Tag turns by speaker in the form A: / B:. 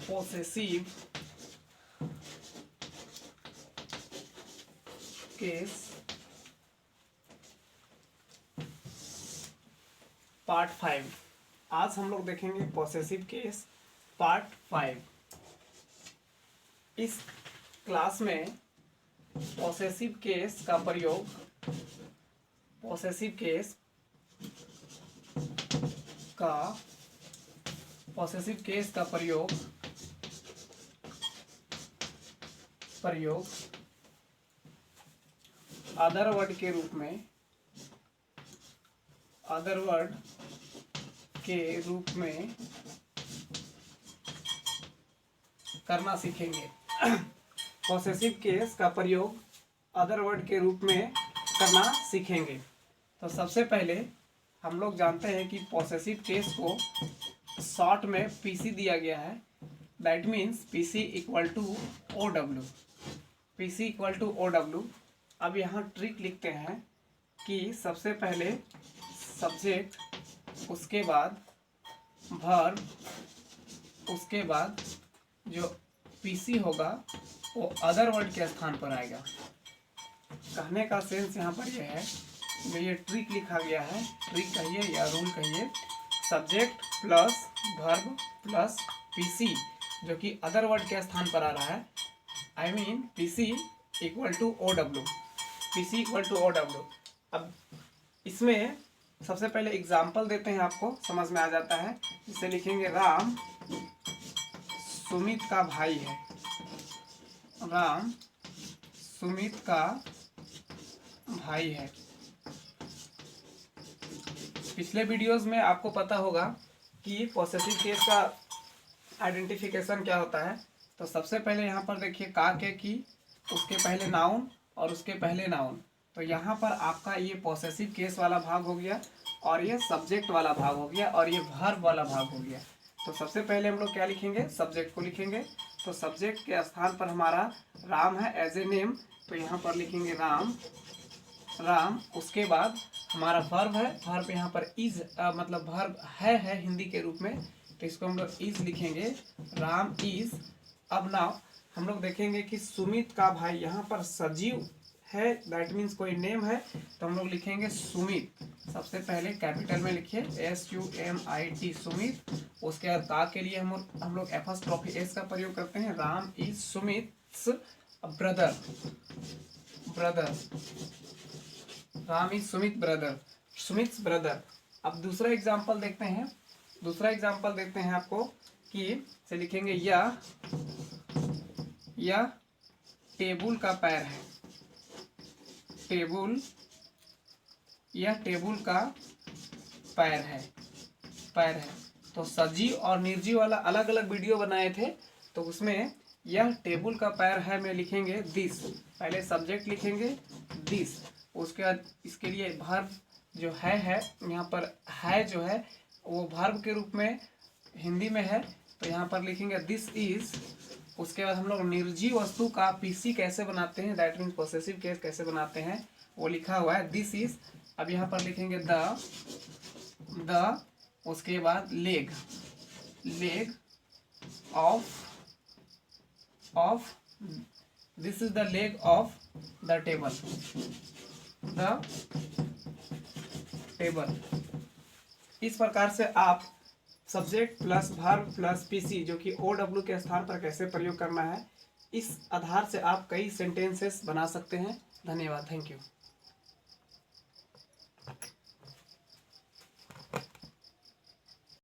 A: possessive case part 5। आज हम लोग देखेंगे पॉसेसिव केस पार्ट 5। इस क्लास में पॉसेसिव केस का प्रयोग पॉसेसिव केस का प्रयोग अदर वर्ड के रूप में करना सीखेंगे। पॉसेसिव केस का प्रयोग अदर वर्ड के रूप में करना सीखेंगे। तो सबसे पहले हम लोग जानते हैं कि पॉसेसिव केस को शॉर्ट में पीसी दिया गया है। That means PC equal to OW। PC equal to OW। अब यहाँ ट्रिक लिखते हैं कि सबसे पहले सब्जेक्ट, उसके बाद वर्ब, उसके बाद जो पीसी होगा वो अदर वर्ड के स्थान पर आएगा। कहने का सेंस यहाँ पर यह है, जो ये ट्रिक लिखा गया है, ट्रिक कहिए या रूल कहिए, subject plus verb plus PC जो कि अदर वर्ड के स्थान पर आ रहा है, I mean PC equal to OW। PC equal to OW। अब इसमें सबसे पहले एग्जाम्पल देते हैं, आपको समझ में आ जाता है। इसे लिखेंगे राम सुमित का भाई है। राम सुमित का भाई है। पिछले वीडियोस में आपको पता होगा कि पॉसेसिव केस का आइडेंटिफिकेशन क्या होता है। तो सबसे पहले यहाँ पर देखिए का के की, उसके पहले नाउन और उसके पहले नाउन। तो यहाँ पर आपका ये पॉसेसिव केस वाला भाग हो गया और ये सब्जेक्ट वाला भाग हो गया और ये वर्ब वाला भाग हो गया। तो सबसे पहले हम लोग क्या लिखेंगे, सब्जेक्ट को लिखेंगे। तो सब्जेक्ट के स्थान पर हमारा राम है एज ए नेम, तो यहाँ पर लिखेंगे राम। उसके बाद हमारा वर्ब है, वर्ब यहाँ पर इज मतलब वर्ब है हिंदी के रूप में, तो इसको हम लोग इज लिखेंगे, राम इज। अब नाउ हम लोग देखेंगे कि सुमित का भाई, यहाँ पर सजीव है, दैट मीन्स कोई नेम है, तो हम लोग लिखेंगे सुमित। सबसे पहले कैपिटल में लिखिए SUMIT सुमित। उसके बाद का के लिए हम लोग एपॉस्ट्रोफी एस का प्रयोग करते हैं। Ram is Sumit's brother. Ram is Sumit brother, Sumit's brother. अब दूसरा एग्जाम्पल देखते हैं। आपको कि से लिखेंगे यह टेबुल का पैर है। यह टेबुल का पैर है। तो सजीव और निर्जीव वाला अलग अलग वीडियो बनाए थे, तो उसमें यह टेबुल का पैर है में लिखेंगे दिस। पहले सब्जेक्ट लिखेंगे दिस, उसके बाद इसके लिए वर्ब जो है यहाँ पर है जो है वो वर्ब के रूप में हिंदी में है, तो यहाँ पर लिखेंगे दिस इज। उसके बाद हम लोग निर्जीव वस्तु का पीसी कैसे बनाते हैं, दैट मीन्स पॉसेसिव केस कैसे बनाते हैं, वो लिखा हुआ है दिस इज। अब यहाँ पर लिखेंगे द, उसके बाद leg of, this is the leg of the table. इस प्रकार से आप subject plus verb plus PC जो कि OW के स्थान पर कैसे प्रयोग करना है, इस आधार से आप कई सेंटेंसेस बना सकते हैं। धन्यवाद, थैंक यू।